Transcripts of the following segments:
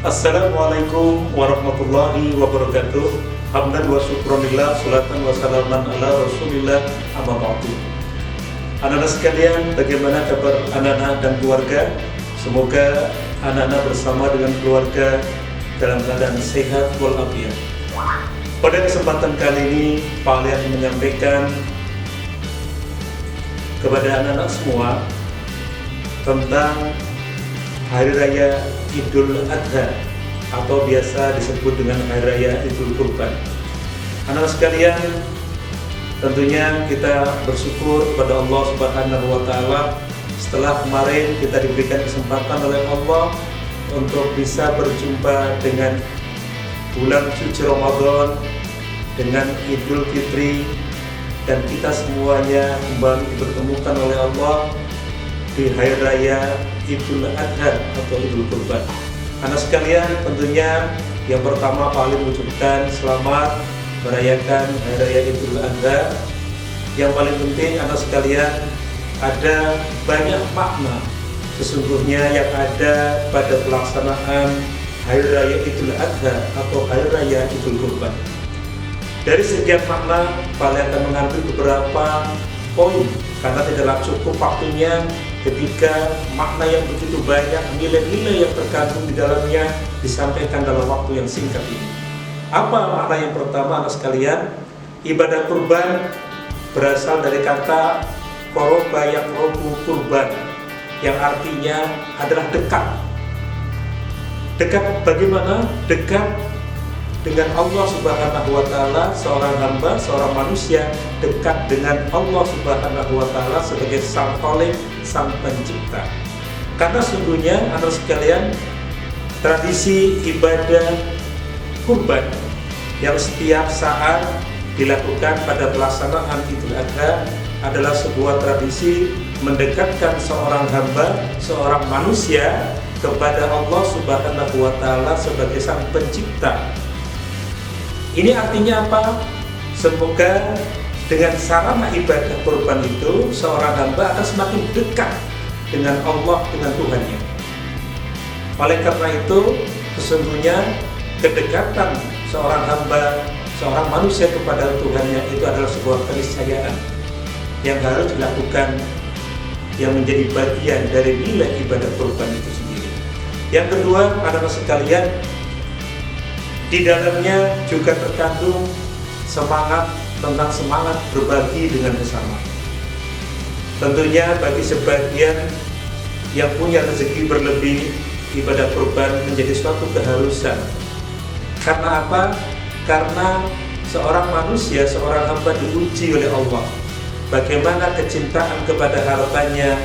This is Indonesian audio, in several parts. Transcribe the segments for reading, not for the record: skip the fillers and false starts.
Assalamualaikum warahmatullahi wabarakatuh. Hamdan wa syukronillah, salatan wa salaman ala rasulillah, amma ba'du. Anak-anak sekalian, bagaimana kabar anak-anak dan keluarga? Semoga anak-anak bersama dengan keluarga dalam keadaan sehat walafiat. Pada kesempatan kali ini, Pak Alian menyampaikan kepada anak-anak semua tentang Hari Raya Idul Adha atau biasa disebut dengan Hari Raya Idul Kurban. Anak sekalian, tentunya kita bersyukur kepada Allah Subhanahu wa Ta'ala setelah kemarin kita diberikan kesempatan oleh Allah untuk bisa berjumpa dengan bulan suci Ramadan, dengan Idul Fitri, dan kita semuanya kembali dipertemukan oleh Allah di Hari Raya Idul Adha atau Idul Kurban. Anak sekalian, tentunya yang pertama Pak Ali mengucapkan selamat merayakan Hari Raya Idul Adha. Yang paling penting anak sekalian, ada banyak makna sesungguhnya yang ada pada pelaksanaan Hari Raya Idul Adha atau Hari Raya Idul Kurban. Dari sekian makna, Pak Ali akan mengambil beberapa poin karena tidaklah cukup waktunya ketika makna yang begitu banyak, nilai-nilai yang terkandung di dalamnya disampaikan dalam waktu yang singkat ini. Apa makna yang pertama anak sekalian? Ibadah kurban berasal dari kata koroba yang robu kurban, yang artinya adalah dekat. Dekat bagaimana? Dekat dengan Allah Subhanahu wa Ta'ala. Seorang hamba, seorang manusia dekat dengan Allah Subhanahu wa Ta'ala sebagai sang Khalik, sang pencipta. Karena sungguhnya anak sekalian, tradisi ibadah kurban yang setiap saat dilakukan pada pelaksanaan Idul Adha adalah sebuah tradisi mendekatkan seorang hamba, seorang manusia kepada Allah Subhanahu wa Ta'ala sebagai sang pencipta. Ini artinya apa? Semoga dengan sarana ibadah kurban itu seorang hamba akan semakin dekat dengan Allah, dengan Tuhannya. Oleh karena itu, sesungguhnya kedekatan seorang hamba, seorang manusia kepada Tuhannya itu adalah sebuah keniscayaan yang harus dilakukan, yang menjadi bagian dari nilai ibadah kurban itu sendiri. Yang kedua, anak-anak sekalian, di dalamnya juga terkandung semangat tentang semangat berbagi dengan sesama. Tentunya bagi sebagian yang punya rezeki berlebih, ibadah kurban menjadi suatu keharusan. Karena apa? Karena seorang manusia, seorang hamba diuji oleh Allah. Bagaimana kecintaan kepada hartanya,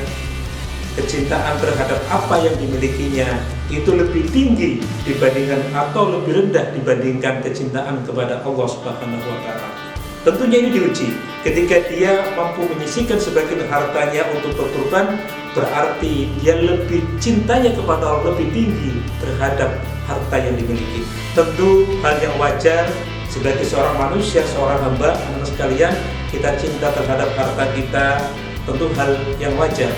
kecintaan terhadap apa yang dimilikinya itu lebih tinggi dibandingkan atau lebih rendah dibandingkan kecintaan kepada Allah Subhanahu wa Ta'ala. Tentunya ini diuji. Ketika dia mampu menyisihkan sebagian hartanya untuk berkurban, berarti dia lebih cintanya kepada Allah lebih tinggi terhadap harta yang dimiliki. Tentu hal yang wajar sebagai seorang manusia, seorang hamba, anak sekalian, kita cinta terhadap harta kita, tentu hal yang wajar.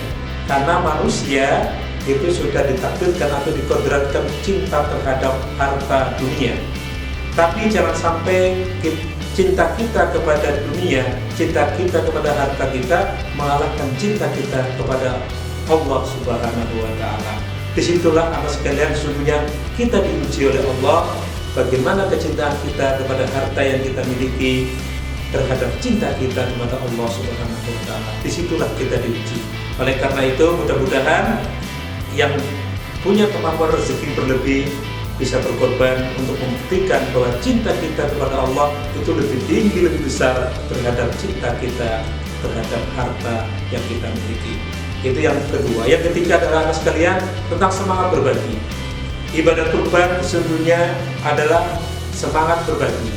Karena manusia itu sudah ditakdirkan atau dikodratkan cinta terhadap harta dunia. Tapi jangan sampai cinta kita kepada dunia, cinta kita kepada harta kita mengalahkan cinta kita kepada Allah Subhanahu wa Ta'ala. Disitulah anak sekalian, sesungguhnya kita diuji oleh Allah. Bagaimana kecintaan kita kepada harta yang kita miliki terhadap cinta kita kepada Allah Subhanahu wa Ta'ala. Disitulah kita diuji. Oleh karena itu, mudah-mudahan yang punya kemampuan rezeki berlebih bisa berkorban untuk membuktikan bahwa cinta kita kepada Allah itu lebih tinggi, lebih besar terhadap cinta kita terhadap harta yang kita miliki. Itu yang kedua. Yang ketiga adalah anak sekalian tentang semangat berbagi. Ibadah kurban sesungguhnya adalah semangat berbagi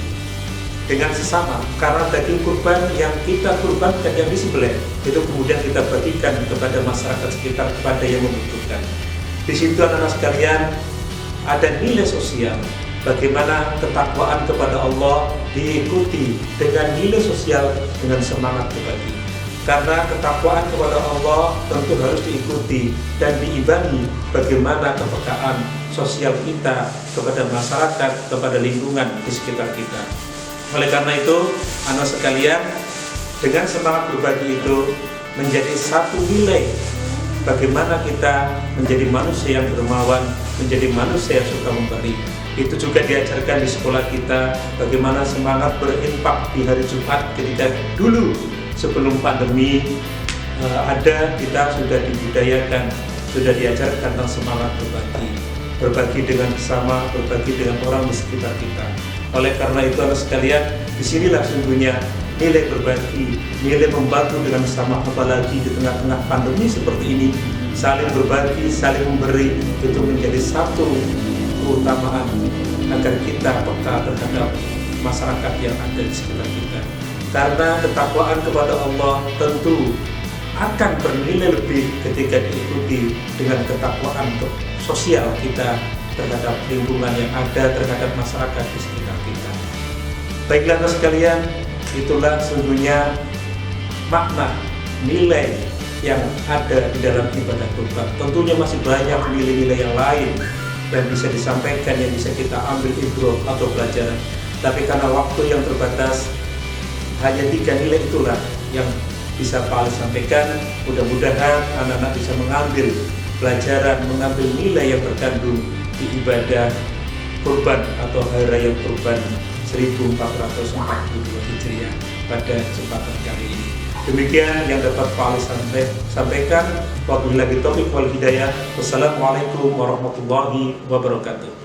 dengan sesama, karena daging kurban yang kita kurbankan, yang disembelih itu kemudian kita bagikan kepada masyarakat sekitar, kepada yang membutuhkan. Di situ anak-anak sekalian ada nilai sosial, bagaimana ketakwaan kepada Allah diikuti dengan nilai sosial, dengan semangat berbagi. Karena ketakwaan kepada Allah tentu harus diikuti dan diimbangi bagaimana kepekaan sosial kita, kepada masyarakat, kepada lingkungan di sekitar kita. Oleh karena itu, anak sekalian, dengan semangat berbagi itu menjadi satu nilai bagaimana kita menjadi manusia yang dermawan, menjadi manusia yang suka memberi. Itu juga diajarkan di sekolah kita, bagaimana semangat berinfak di hari Jumat ketika dulu sebelum pandemi kita sudah dibudayakan, sudah diajarkan tentang semangat berbagi dengan sesama, berbagi dengan orang di sekitar kita. Oleh karena itu, anak sekalian, disinilah sungguhnya nilai berbagi, nilai membantu dengan sesama, apalagi di tengah-tengah pandemi seperti ini, saling berbagi, saling memberi, itu menjadi satu keutamaan agar kita peka terhadap masyarakat yang ada di sekitar kita. Karena ketakwaan kepada Allah tentu akan bernilai lebih ketika diikuti dengan ketakwaan sosial kita terhadap lingkungan yang ada, terhadap masyarakat di sekitar kita. Baiklah anak sekalian, itulah sungguhnya makna nilai yang ada di dalam ibadah kurban. Tentunya masih banyak nilai-nilai yang lain yang bisa disampaikan, yang bisa kita ambil ibrah atau pelajaran. Tapi karena waktu yang terbatas, hanya 3 nilai itulah yang bisa Pak Ali sampaikan. Mudah-mudahan anak-anak bisa mengambil pelajaran, mengambil nilai yang terkandung di ibadah kurban atau Hari Raya Kurban 1442 Hijriah pada kesempatan kali ini. Demikian yang dapat Pak Ali sampaikan. Wabillahi taufiq wal hidayah. Wassalamualaikum warahmatullahi wabarakatuh.